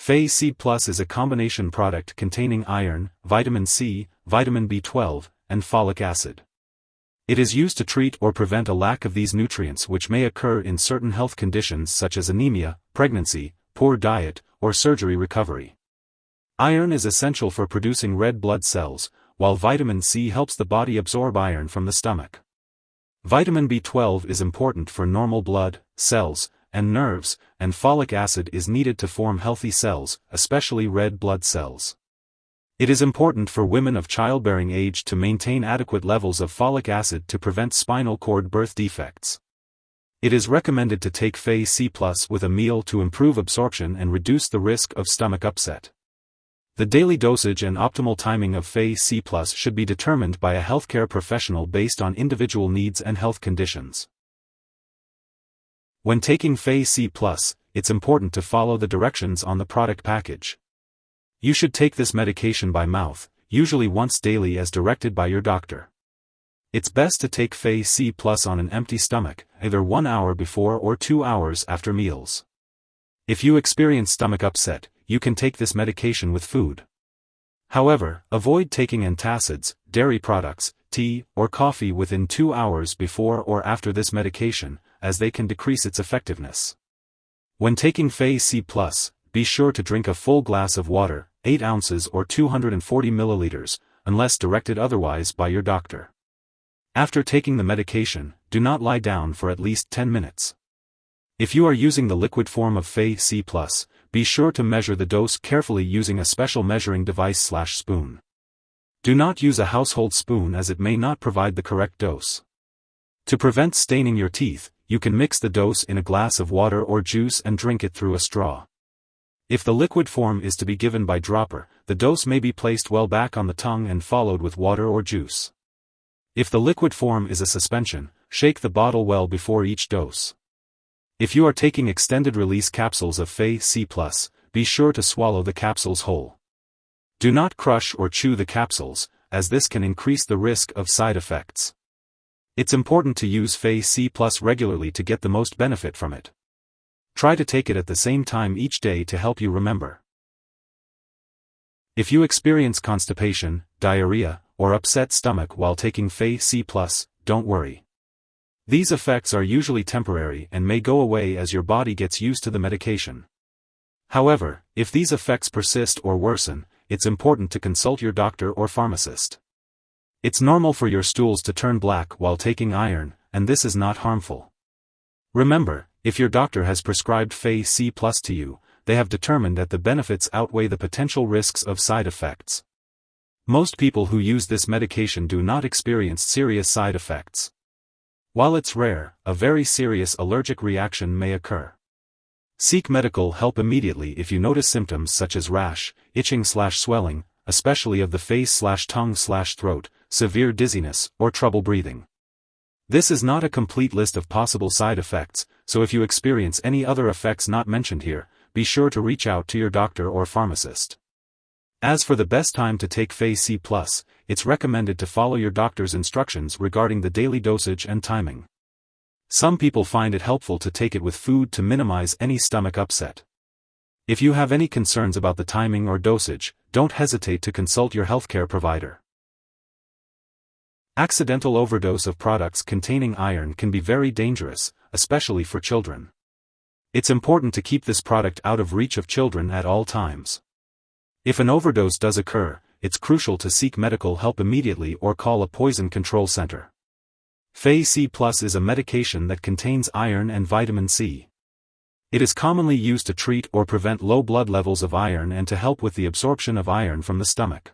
Fe-C Plus is a combination product containing iron, vitamin C, vitamin B12, and folic acid. It is used to treat or prevent a lack of these nutrients which may occur in certain health conditions such as anemia, pregnancy, poor diet, or surgery recovery. Iron is essential for producing red blood cells, while vitamin C helps the body absorb iron from the stomach. Vitamin B12 is important for normal blood, cells, and nerves, and folic acid is needed to form healthy cells, especially red blood cells. It is important for women of childbearing age to maintain adequate levels of folic acid to prevent spinal cord birth defects. It is recommended to take Fe-C Plus with a meal to improve absorption and reduce the risk of stomach upset. The daily dosage and optimal timing of Fe-C Plus should be determined by a healthcare professional based on individual needs and health conditions. When taking Fe-C Plus, it's important to follow the directions on the product package. You should take this medication by mouth, usually once daily as directed by your doctor. It's best to take Fe-C Plus on an empty stomach, either 1 hour before or 2 hours after meals. If you experience stomach upset, you can take this medication with food. However, avoid taking antacids, dairy products, tea, or coffee within 2 hours before or after this medication, as they can decrease its effectiveness. When taking Fe-C Plus, be sure to drink a full glass of water, 8 ounces or 240 milliliters, unless directed otherwise by your doctor. After taking the medication, do not lie down for at least 10 minutes. If you are using the liquid form of Fe-C Plus, be sure to measure the dose carefully using a special measuring device/spoon. Do not use a household spoon as it may not provide the correct dose. To prevent staining your teeth, you can mix the dose in a glass of water or juice and drink it through a straw. If the liquid form is to be given by dropper, the dose may be placed well back on the tongue and followed with water or juice. If the liquid form is a suspension, shake the bottle well before each dose. If you are taking extended-release capsules of Fe-C Plus, be sure to swallow the capsules whole. Do not crush or chew the capsules, as this can increase the risk of side effects. It's important to use Fe-C Plus regularly to get the most benefit from it. Try to take it at the same time each day to help you remember. If you experience constipation, diarrhea, or upset stomach while taking Fe-C Plus, don't worry. These effects are usually temporary and may go away as your body gets used to the medication. However, if these effects persist or worsen, it's important to consult your doctor or pharmacist. It's normal for your stools to turn black while taking iron, and this is not harmful. Remember, if your doctor has prescribed Fe-C Plus to you, they have determined that the benefits outweigh the potential risks of side effects. Most people who use this medication do not experience serious side effects. While it's rare, a very serious allergic reaction may occur. Seek medical help immediately if you notice symptoms such as rash, itching/swelling, especially of the face/tongue/throat, severe dizziness, or trouble breathing. This is not a complete list of possible side effects, so if you experience any other effects not mentioned here, be sure to reach out to your doctor or pharmacist. As for the best time to take Fe-C Plus, it's recommended to follow your doctor's instructions regarding the daily dosage and timing. Some people find it helpful to take it with food to minimize any stomach upset. If you have any concerns about the timing or dosage, don't hesitate to consult your healthcare provider. Accidental overdose of products containing iron can be very dangerous, especially for children. It's important to keep this product out of reach of children at all times. If an overdose does occur, it's crucial to seek medical help immediately or call a poison control center. Fe-C Plus is a medication that contains iron and vitamin C. It is commonly used to treat or prevent low blood levels of iron and to help with the absorption of iron from the stomach.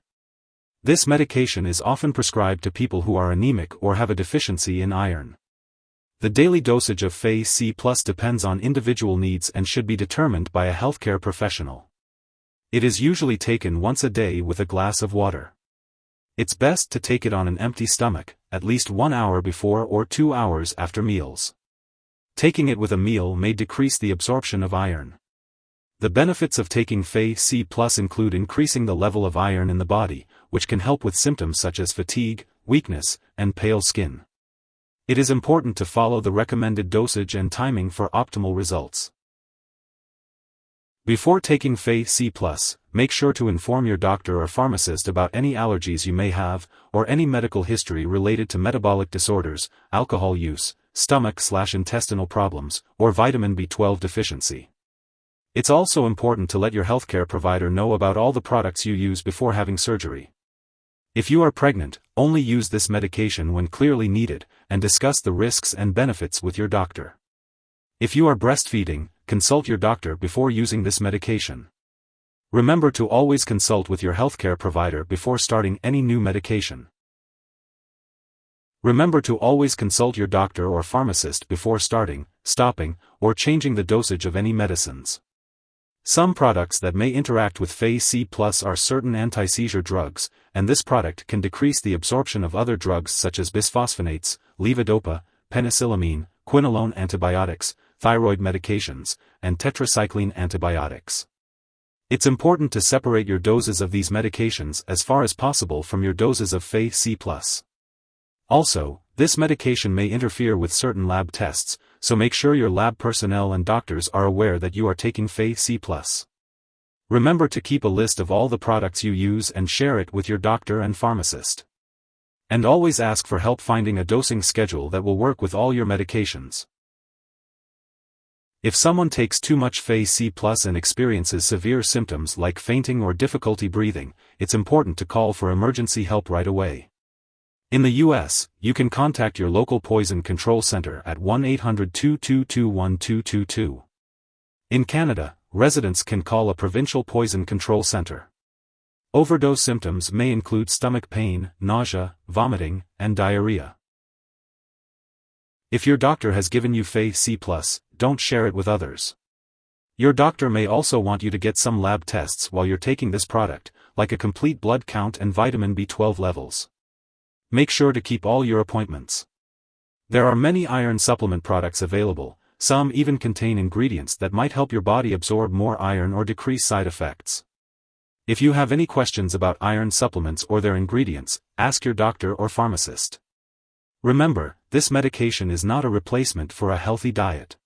This medication is often prescribed to people who are anemic or have a deficiency in iron. The daily dosage of Fe-C Plus depends on individual needs and should be determined by a healthcare professional. It is usually taken once a day with a glass of water. It's best to take it on an empty stomach, at least 1 hour before or 2 hours after meals. Taking it with a meal may decrease the absorption of iron. The benefits of taking Fe-C Plus include increasing the level of iron in the body, which can help with symptoms such as fatigue, weakness, and pale skin. It is important to follow the recommended dosage and timing for optimal results. Before taking Fe-C+, make sure to inform your doctor or pharmacist about any allergies you may have, or any medical history related to metabolic disorders, alcohol use, stomach/intestinal problems, or vitamin B12 deficiency. It's also important to let your healthcare provider know about all the products you use before having surgery. If you are pregnant, only use this medication when clearly needed, and discuss the risks and benefits with your doctor. If you are breastfeeding, consult your doctor before using this medication. Remember to always consult with your healthcare provider before starting any new medication. Remember to always consult your doctor or pharmacist before starting, stopping, or changing the dosage of any medicines. Some products that may interact with Fe-C+ are certain anti-seizure drugs, and this product can decrease the absorption of other drugs such as bisphosphonates, levodopa, penicillamine, quinolone antibiotics, thyroid medications, and tetracycline antibiotics. It's important to separate your doses of these medications as far as possible from your doses of Fe-C+. Also, this medication may interfere with certain lab tests, so make sure your lab personnel and doctors are aware that you are taking Fe-C+. Remember to keep a list of all the products you use and share it with your doctor and pharmacist. And always ask for help finding a dosing schedule that will work with all your medications. If someone takes too much Fe-C+ and experiences severe symptoms like fainting or difficulty breathing, it's important to call for emergency help right away. In the U.S., you can contact your local poison control center at 1-800-222-1222. In Canada, residents can call a provincial poison control center. Overdose symptoms may include stomach pain, nausea, vomiting, and diarrhea. If your doctor has given you Fe-C+, don't share it with others. Your doctor may also want you to get some lab tests while you're taking this product, like a complete blood count and vitamin B12 levels. Make sure to keep all your appointments. There are many iron supplement products available, some even contain ingredients that might help your body absorb more iron or decrease side effects. If you have any questions about iron supplements or their ingredients, ask your doctor or pharmacist. Remember, this medication is not a replacement for a healthy diet.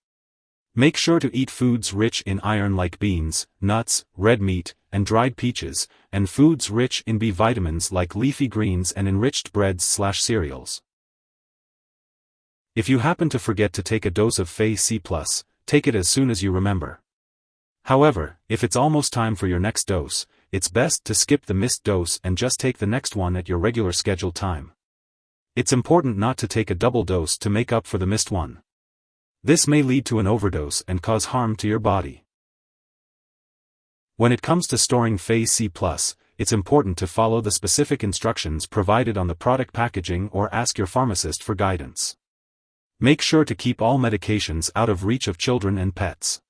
Make sure to eat foods rich in iron like beans, nuts, red meat, and dried peaches, and foods rich in B vitamins like leafy greens and enriched breads/cereals. If you happen to forget to take a dose of Fe-C+, take it as soon as you remember. However, if it's almost time for your next dose, it's best to skip the missed dose and just take the next one at your regular scheduled time. It's important not to take a double dose to make up for the missed one. This may lead to an overdose and cause harm to your body. When it comes to storing Fe-C+, it's important to follow the specific instructions provided on the product packaging or ask your pharmacist for guidance. Make sure to keep all medications out of reach of children and pets.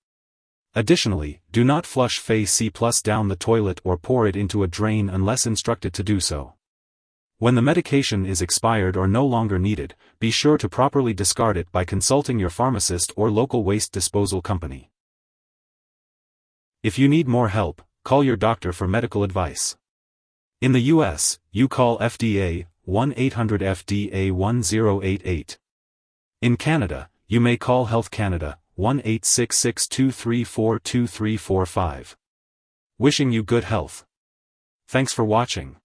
Additionally, do not flush Fe-C+ down the toilet or pour it into a drain unless instructed to do so. When the medication is expired or no longer needed, be sure to properly discard it by consulting your pharmacist or local waste disposal company. If you need more help, call your doctor for medical advice. In the U.S., you call FDA, 1-800-FDA-1088. In Canada, you may call Health Canada, 1-866-234-2345. Wishing you good health. Thanks for watching.